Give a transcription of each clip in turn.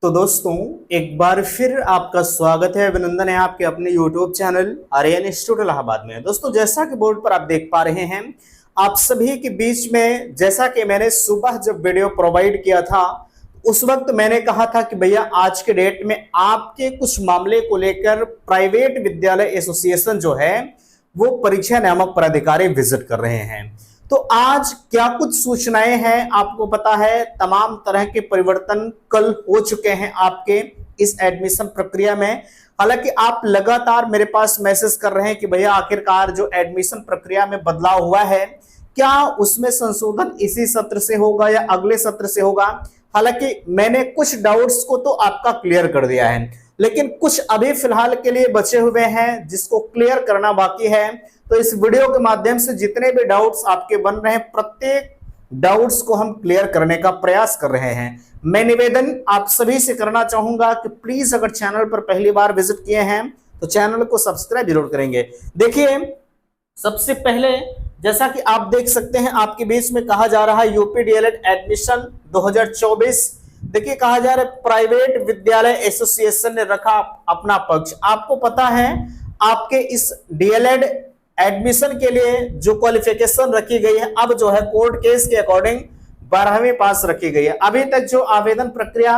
तो दोस्तों, एक बार फिर आपका स्वागत है, अभिनंदन है आपके अपने YouTube channel Aryan institute Allahabad में। दोस्तों, जैसा कि बोर्ड पर आप देख पा रहे हैं, आप सभी के बीच में जैसा कि मैंने सुबह जब वीडियो प्रोवाइड किया था, उस वक्त मैंने कहा था कि भैया आज के डेट में आपके कुछ मामले को लेकर प्राइवेट विद्यालय एसोसिएशन जो है वो परीक्षा नियामक प्राधिकारी विजिट कर रहे हैं। तो आज क्या कुछ सूचनाएं हैं आपको पता है, तमाम तरह के परिवर्तन कल हो चुके हैं आपके इस एडमिशन प्रक्रिया में। हालांकि आप लगातार मेरे पास मैसेज कर रहे हैं कि भैया आखिरकार जो एडमिशन प्रक्रिया में बदलाव हुआ है, क्या उसमें संशोधन इसी सत्र से होगा या अगले सत्र से होगा। हालांकि मैंने कुछ डाउट्स को तो आपका क्लियर कर दिया है, लेकिन कुछ अभी फिलहाल के लिए बचे हुए हैं जिसको क्लियर करना बाकी है। तो इस वीडियो के माध्यम से जितने भी डाउट्स आपके बन रहे हैं, प्रत्येक डाउट्स को हम क्लियर करने का प्रयास कर रहे हैं। मैं निवेदन आप सभी से करना चाहूंगा कि प्लीज अगर चैनल पर पहली बार विजिट किए हैं तो चैनल को सब्सक्राइब जरूर करेंगे। देखिए, सबसे पहले जैसा कि आप देख सकते हैं आपके बीच में कहा जा रहा है यूपी डीएलएड एडमिशन 2024। देखिए, कहा जा रहा है प्राइवेट विद्यालय एसोसिएशन ने रखा अपना पक्ष। आपको पता है आपके इस डीएलएड एडमिशन के लिए जो क्वालिफिकेशन रखी गई है, अब जो है कोर्ट केस के अकॉर्डिंग 12वीं पास रखी गई है। अभी तक जो आवेदन प्रक्रिया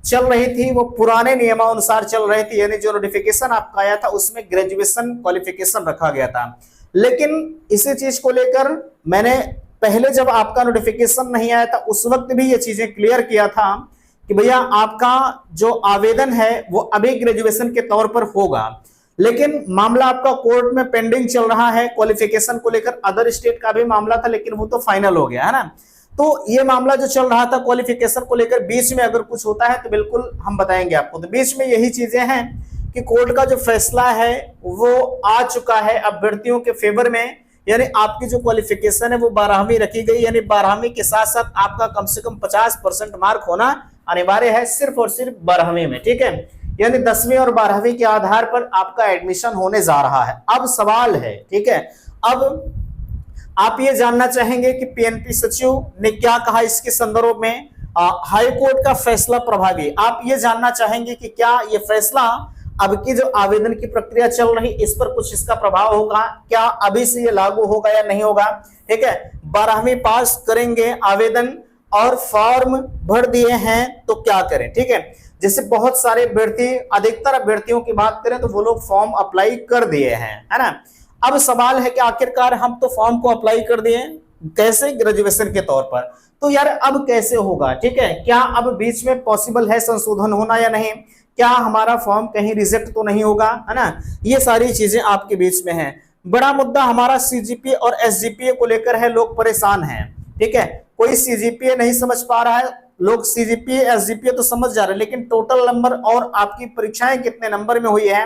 चल रही थी वो पुराने नियमानुसार चल रही थी, यानी जो नोटिफिकेशन आपका आया था उसमें ग्रेजुएशन क्वालिफिकेशन रखा गया था। लेकिन इसी चीज को लेकर मैंने पहले जब आपका नोटिफिकेशन नहीं आया था उस वक्त भी ये चीजें क्लियर किया था कि भैया आपका जो आवेदन है वो अभी ग्रेजुएशन के तौर पर होगा, लेकिन मामला आपका कोर्ट में पेंडिंग चल रहा है क्वालिफिकेशन को लेकर। अदर स्टेट का भी मामला था लेकिन वो तो फाइनल हो गया है ना। तो ये मामला जो चल रहा था क्वालिफिकेशन को लेकर, बीच में अगर कुछ होता है तो बिल्कुल हम बताएंगे आपको। तो बीच में यही चीजें हैं कि कोर्ट का जो फैसला है वो आ चुका है अभ्यर्थियों के फेवर में, यानी आपकी जो क्वालिफिकेशन है वो 12वीं रखी गई, यानी 12वीं के साथ साथ आपका कम से कम 50% मार्क होना अनिवार्य है, सिर्फ और सिर्फ 12वीं में। ठीक है, यानी 10वीं और 12वीं के आधार पर आपका एडमिशन होने जा रहा है। अब सवाल है, ठीक है, अब आप ये जानना चाहेंगे कि पीएनपी सचिव ने क्या कहा इसके संदर्भ में, हाई कोर्ट का फैसला प्रभावी। आप ये जानना चाहेंगे कि क्या ये फैसला अब की जो आवेदन की प्रक्रिया चल रही इस पर कुछ इसका प्रभाव होगा, क्या अभी से ये लागू होगा या नहीं होगा। ठीक है, 12वीं पास करेंगे आवेदन और फॉर्म भर दिए हैं तो क्या करें। ठीक है, जैसे बहुत सारे अभ्यर्थी, अधिकतर अभ्यर्थियों की बात करें तो वो लोग फॉर्म अप्लाई कर दिए हैं, है ना। अब सवाल है कि आखिरकार हम तो फॉर्म को अप्लाई कर दिए, कैसे, ग्रेजुएशन के तौर पर, तो यार अब कैसे होगा। ठीक है, क्या अब बीच में पॉसिबल है संशोधन होना या नहीं, क्या हमारा फॉर्म कहीं रिजेक्ट तो नहीं होगा, है ना। ये सारी चीजें आपके बीच में हैं। बड़ा मुद्दा हमारा सीजीपीए और एसजीपीए को लेकर है, लोग परेशान हैं। ठीक है, कोई सीजीपीए नहीं समझ पा रहा है, लोग सीजीपीए एसजीपीए तो समझ जा रहे हैं, लेकिन टोटल नंबर और आपकी परीक्षाएं कितने नंबर में हुई है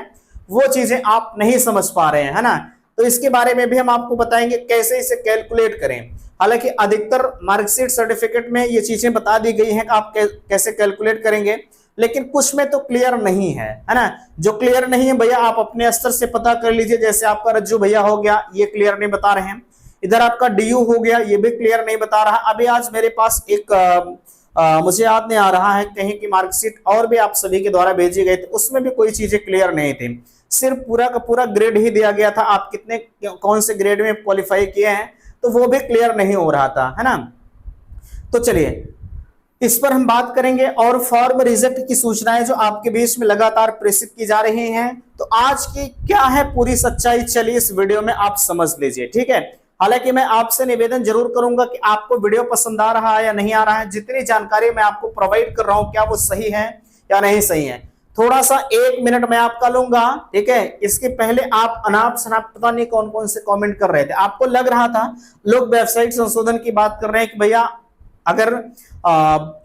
वो चीजें आप नहीं समझ पा रहे हैं, है ना। तो इसके बारे में भी हम आपको बताएंगे कैसे इसे कैलकुलेट करें। हालांकि अधिकतर मार्कशीट सर्टिफिकेट में ये चीजें बता दी गई हैं कि आप कैसे कैलकुलेट करेंगे, लेकिन कुछ में तो क्लियर नहीं है ना। जो क्लियर नहीं है भैया आप अपने स्तर से पता कर लीजिए। जैसे आपका रज्जू भैया हो गया, ये क्लियर नहीं बता रहे हैं। इधर आपका डीयू हो गया, ये भी क्लियर नहीं बता रहा। अभी आज मेरे पास एक मुझे याद नहीं आ रहा है कहीं की मार्कशीट और भी आप सभी के द्वारा भेजी गई थी, उसमें भी कोई चीजें क्लियर नहीं थी, सिर्फ पूरा का पूरा ग्रेड ही दिया गया था, आप कितने कौन से ग्रेड में क्वालिफाई किए हैं तो वो भी क्लियर नहीं हो रहा था, है ना। तो चलिए इस पर हम बात करेंगे। और फॉर्म रिजेक्ट की सूचनाएं जो आपके बीच में लगातार प्रेषित की जा रही हैं, तो आज की क्या है पूरी सच्चाई, चलिए इस वीडियो में आप समझ लीजिए। ठीक है, हालांकि मैं आपसे निवेदन जरूर करूंगा कि आपको वीडियो पसंद आ रहा है या नहीं आ रहा है, जितनी जानकारी मैं आपको प्रोवाइड कर रहा हूं क्या वो सही है या नहीं सही है। थोड़ा सा 1 मिनट मैं आपका लूंगा। ठीक है, इसके पहले आप अनाप शनाप पता नहीं कौन कौन से कमेंट कर रहे थे, आपको लग रहा था लोग वेबसाइट संशोधन की बात कर रहे हैं कि भैया अगर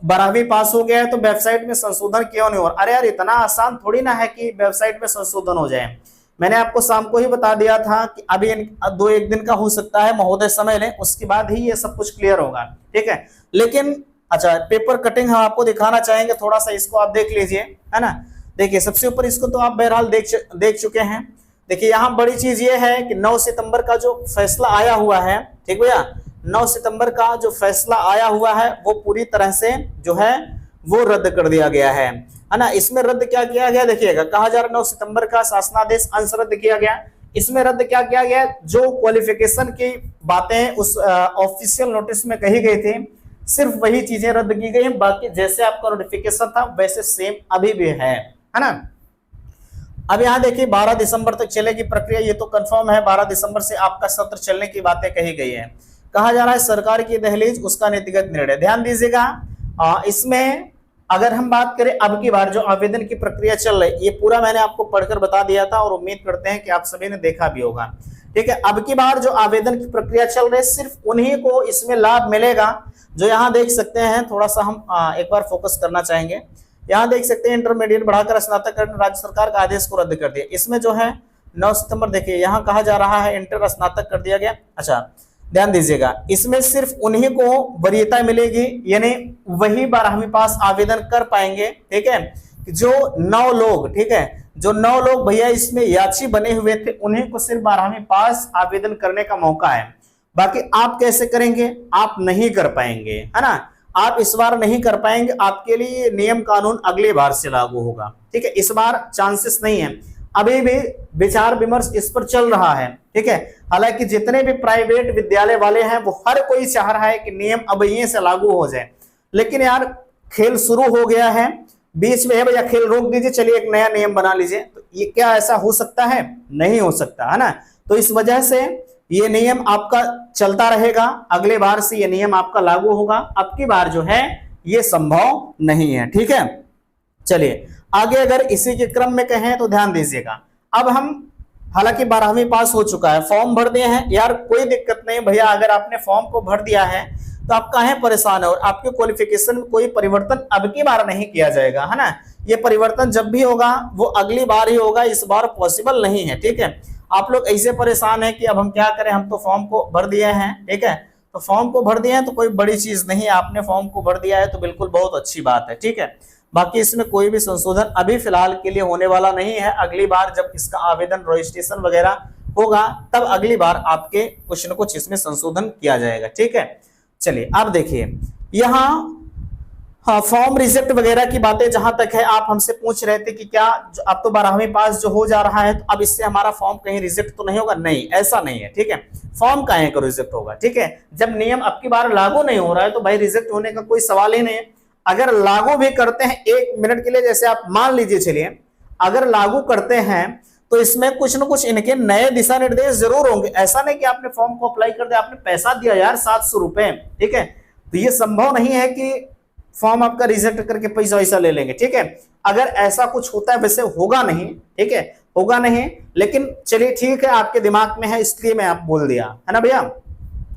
12वीं पास हो गया है तो वेबसाइट में संशोधन क्यों नहीं हो रहा। अरे यार, इतना आसान थोड़ी ना है कि वेबसाइट में संशोधन हो जाए। मैंने आपको शाम को ही बता दिया था कि अभी 2-1 दिन का हो सकता है, महोदय समय लें, उसके बाद ही ये सब कुछ क्लियर होगा। ठीक है, लेकिन अच्छा पेपर कटिंग हम आपको दिखाना चाहेंगे, थोड़ा सा इसको आप देख लीजिए, है ना। देखिए सबसे ऊपर इसको तो आप बहरहाल देख चुके हैं। देखिए यहाँ बड़ी चीज ये है कि 9 सितंबर का जो फैसला आया हुआ है, ठीक भैया, 9 सितंबर का जो फैसला आया हुआ है वो पूरी तरह से जो है वो रद्द कर दिया गया है ना। इसमें रद्द क्या किया गया देखिएगा, कहा जा रहा 9 सितंबर का शासनादेश अंश रद्द किया गया। इसमें रद्द क्या किया गया, जो क्वालिफिकेशन की बातें उस ऑफिशियल नोटिस में कही गई थी सिर्फ वही चीजें रद्द की गई हैं, बाकी जैसे आपका नोटिफिकेशन था वैसे सेम अभी भी है ना। अब यहाँ देखिए 12 दिसंबर तक चलेगी प्रक्रिया, ये तो कंफर्म है, 12 दिसंबर से आपका सत्र चलने की बातें कही गई है। कहा जा रहा है सरकार की दहलीज उसका नीतिगत निर्णय, ध्यान दीजिएगा। इसमें अगर हम बात करें अब की बार जो आवेदन की प्रक्रिया चल रही, ये पूरा मैंने आपको पढ़कर बता दिया था और उम्मीद करते हैं कि आप सभी ने देखा भी होगा, ठीक है। अब की बार जो आवेदन की प्रक्रिया चल रही है सिर्फ उन्हीं को इसमें लाभ मिलेगा जो यहाँ देख सकते हैं। थोड़ा सा हम एक बार फोकस करना चाहेंगे, यहाँ देख सकते हैं इंटरमीडिएट बढ़ाकर स्नातक करने राज्य सरकार का आदेश को रद्द कर दिया। इसमें जो है 9 सितंबर देखिए यहाँ कहा जा रहा है इंटर स्नातक कर दिया गया। अच्छा ध्यान दीजिएगा, इसमें सिर्फ उन्हीं को वरीयता मिलेगी, यानी वही 12वीं पास आवेदन कर पाएंगे, ठीक है। जो 9 लोग, ठीक है, जो 9 लोग भैया इसमें याची बने हुए थे उन्हीं को सिर्फ 12वीं पास आवेदन करने का मौका है। बाकी आप कैसे करेंगे, आप नहीं कर पाएंगे, है ना। आप इस बार नहीं कर पाएंगे, आपके लिए नियम कानून अगली बार से लागू होगा, ठीक है। इस बार चांसेस नहीं है, अभी भी विचार विमर्श इस पर चल रहा है, ठीक है। हालांकि जितने भी प्राइवेट विद्यालय वाले हैं वो हर कोई चाह रहा है कि नियम अब यहीं से लागू हो जाए, लेकिन यार खेल शुरू हो गया है, बीच में है भैया खेल रोक दीजिए, चलिए एक नया नियम बना लीजिए, तो ये क्या ऐसा हो सकता है, नहीं हो सकता, है ना। तो इस वजह से ये नियम आपका चलता रहेगा, अगले बार से ये नियम आपका लागू होगा, अब की बार जो है ये संभव नहीं है, ठीक है। चलिए आगे अगर इसी के क्रम में कहें तो ध्यान दीजिएगा, अब हम हालांकि 12वीं पास हो चुका है, फॉर्म भर दिए हैं, यार कोई दिक्कत नहीं भैया, अगर आपने फॉर्म को भर दिया है तो आप काहे परेशान है, और आपके क्वालिफिकेशन में कोई परिवर्तन अब की बार नहीं किया जाएगा, है ना। ये परिवर्तन जब भी होगा वो अगली बार ही होगा, इस बार पॉसिबल नहीं है, ठीक है। आप लोग ऐसे परेशान है कि अब हम क्या करें, हम तो फॉर्म को भर दिए हैं, ठीक है। तो फॉर्म को भर दिए हैं तो कोई बड़ी चीज नहीं है, आपने फॉर्म को भर दिया है तो बिल्कुल बहुत अच्छी बात है, ठीक है। बाकी इसमें कोई भी संशोधन अभी फिलहाल के लिए होने वाला नहीं है, अगली बार जब इसका आवेदन रजिस्ट्रेशन वगैरह होगा तब अगली बार आपके कुछ न कुछ इसमें संशोधन किया जाएगा, ठीक है। चलिए अब देखिए यहाँ फॉर्म रिजेक्ट वगैरह की बातें जहां तक है, आप हमसे पूछ रहे थे कि क्या अब तो 12वीं पास जो हो जा रहा है तो अब इससे हमारा फॉर्म कहीं रिजेक्ट तो नहीं होगा, नहीं ऐसा नहीं है, ठीक है। फॉर्म काहे को रिजेक्ट होगा, ठीक है। जब नियम अब की बार लागू नहीं हो रहा है तो भाई रिजेक्ट होने का कोई सवाल ही नहीं है। अगर लागू भी करते हैं 1 मिनट के लिए, जैसे आप मान लीजिए, चलिए अगर लागू करते हैं तो इसमें कुछ न कुछ इनके नए दिशा निर्देश जरूर होंगे। ऐसा नहीं कि आपने फॉर्म को अप्लाई कर दिया, आपने पैसा दिया यार 700 रुपए, ठीक है, तो ये संभव नहीं है कि फॉर्म आपका रिजेक्ट करके पैसा वैसा ले लेंगे, ठीक है। अगर ऐसा कुछ होता है, वैसे होगा नहीं, ठीक है, होगा नहीं, लेकिन चलिए ठीक है, आपके दिमाग में है इसलिए मैं आप बोल दिया, है ना भैया।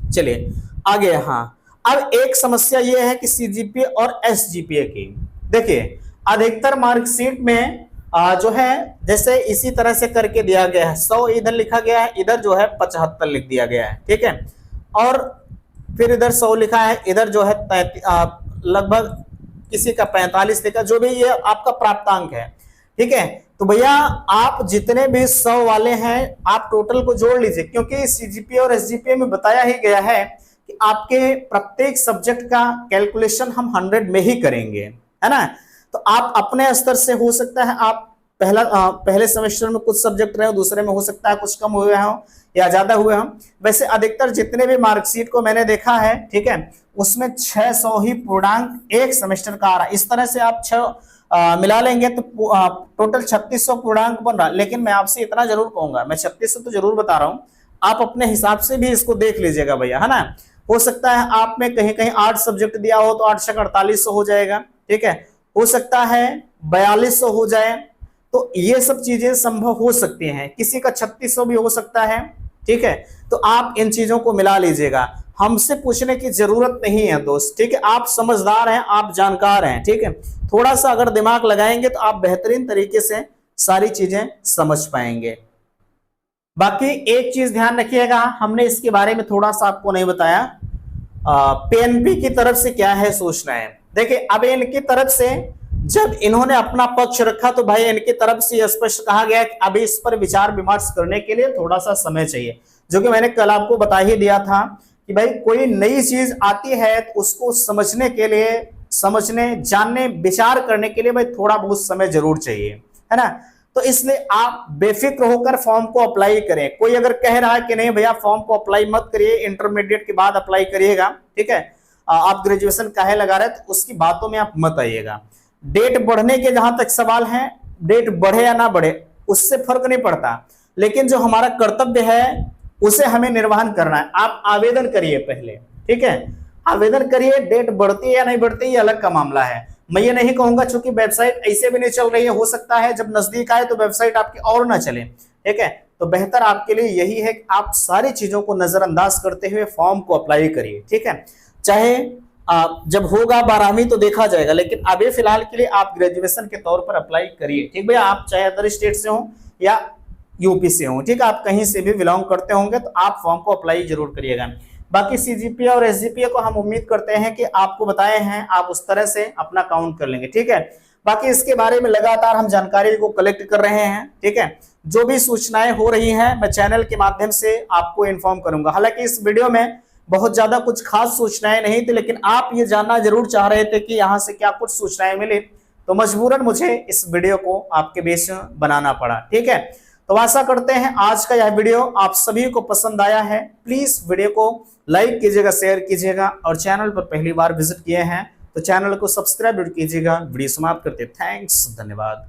चलिए आगे, हाँ अब एक समस्या यह है कि सीजीपीए और एसजीपीए की, देखिए अधिकतर मार्कशीट में जो है जैसे इसी तरह से करके दिया गया है, 100 इधर लिखा गया है, इधर जो है 75 लिख दिया गया है, ठीक है, और फिर इधर 100 लिखा है, इधर जो है लगभग किसी का 45 लिखा, जो भी ये आपका प्राप्तांक है, ठीक है। तो भैया आप जितने भी 100 वाले हैं आप टोटल को जोड़ लीजिए, क्योंकि सीजीपीए और एसजीपीए में बताया ही गया है कि आपके प्रत्येक सब्जेक्ट का कैलकुलेशन हम 100 में ही करेंगे, है ना। तो आप अपने स्तर से हो सकता है आप पहले सेमेस्टर में कुछ सब्जेक्ट रहे हो, दूसरे में हो सकता है कुछ कम हुए हों या ज्यादा हुए हों। वैसे अधिकतर जितने भी मार्कशीट को मैंने देखा है, ठीक है, उसमें 600 ही पूर्णांक एक सेमेस्टर का आ रहा है। इस तरह से आप 6 मिला लेंगे तो टोटल 3600 पूर्णांक बन रहा है। लेकिन मैं आपसे इतना जरूर कहूंगा, मैं 3600 तो जरूर बता रहा हूं, आप अपने हिसाब से भी इसको देख लीजिएगा भैया, है ना। हो सकता है आप में कहीं कहीं 8 सब्जेक्ट दिया हो तो 8 से 4800 हो जाएगा, ठीक है, हो सकता है 4200 हो जाए, तो ये सब चीजें संभव हो सकती हैं, किसी का 3600 भी हो सकता है, ठीक है। तो आप इन चीजों को मिला लीजिएगा, हमसे पूछने की जरूरत नहीं है दोस्त, ठीक है। आप समझदार हैं, आप जानकार हैं, ठीक है, थोड़ा सा अगर दिमाग लगाएंगे तो आप बेहतरीन तरीके से सारी चीजें समझ पाएंगे। बाकी एक चीज ध्यान रखिएगा, हमने इसके बारे में थोड़ा सा आपको नहीं बताया, पीएनबी की तरफ से क्या है सोचना है। देखिए अब इनकी तरफ से जब इन्होंने अपना पक्ष रखा तो भाई इनकी तरफ से स्पष्ट कहा गया कि अभी इस पर विचार विमर्श करने के लिए थोड़ा सा समय चाहिए, जो कि मैंने कल आपको बता ही दिया था कि भाई कोई नई चीज आती है तो उसको समझने के लिए समझने, जानने, विचार करने के लिए भाई थोड़ा बहुत समय जरूर चाहिए, है ना। तो इसलिए आप बेफिक्र होकर फॉर्म को अप्लाई करें। कोई अगर कह रहा है कि नहीं भैया फॉर्म को अप्लाई मत करिए, इंटरमीडिएट के बाद अप्लाई करिएगा, ठीक है, आप ग्रेजुएशन काहे लगा रहे, तो उसकी बातों में आप मत आइएगा। डेट बढ़ने के जहां तक सवाल है, डेट बढ़े या ना बढ़े उससे फर्क नहीं पड़ता, लेकिन जो हमारा कर्तव्य है उसे हमें निर्वहन करना है। आप आवेदन करिए पहले, ठीक है, आवेदन करिए। डेट बढ़ती है या नहीं बढ़ती ये अलग का मामला है। मैं ये नहीं कहूंगा, चूंकि वेबसाइट ऐसे भी नहीं चल रही है, हो सकता है जब नजदीक आए तो वेबसाइट आपकी और ना चले, ठीक है। तो बेहतर आपके लिए यही है कि आप सारी चीजों को नजरअंदाज करते हुए फॉर्म को अप्लाई करिए, ठीक है। चाहे जब होगा 12वीं तो देखा जाएगा, लेकिन अभी फिलहाल के लिए आप ग्रेजुएशन के तौर पर अप्लाई करिए, ठीक भैया। आप चाहे अदर स्टेट से हो या यूपी से हो, ठीक है, आप कहीं से भी बिलोंग करते होंगे तो आप फॉर्म को अप्लाई जरूर करिएगा। बाकी सीजीपीए और एसजीपीए को हम उम्मीद करते हैं कि आपको बताए हैं, आप उस तरह से अपना काउंट कर लेंगे, ठीक है। बाकी इसके बारे में लगातार हम जानकारी को कलेक्ट कर रहे हैं, ठीक है। जो भी सूचनाएं हो रही हैं मैं चैनल के माध्यम से आपको इन्फॉर्म करूंगा। हालांकि इस वीडियो में बहुत ज्यादा कुछ खास सूचनाएं नहीं थी, लेकिन आप ये जानना जरूर चाह रहे थे कि यहाँ से क्या कुछ सूचनाएं मिली, तो मजबूरन मुझे इस वीडियो को आपके बीच में बनाना पड़ा, ठीक है। तो आशा करते हैं आज का यह वीडियो आप सभी को पसंद आया है। प्लीज वीडियो को लाइक कीजिएगा, शेयर कीजिएगा, और चैनल पर पहली बार विजिट किए हैं तो चैनल को सब्सक्राइब कीजिएगा। वीडियो समाप्त करते, थैंक्स, धन्यवाद।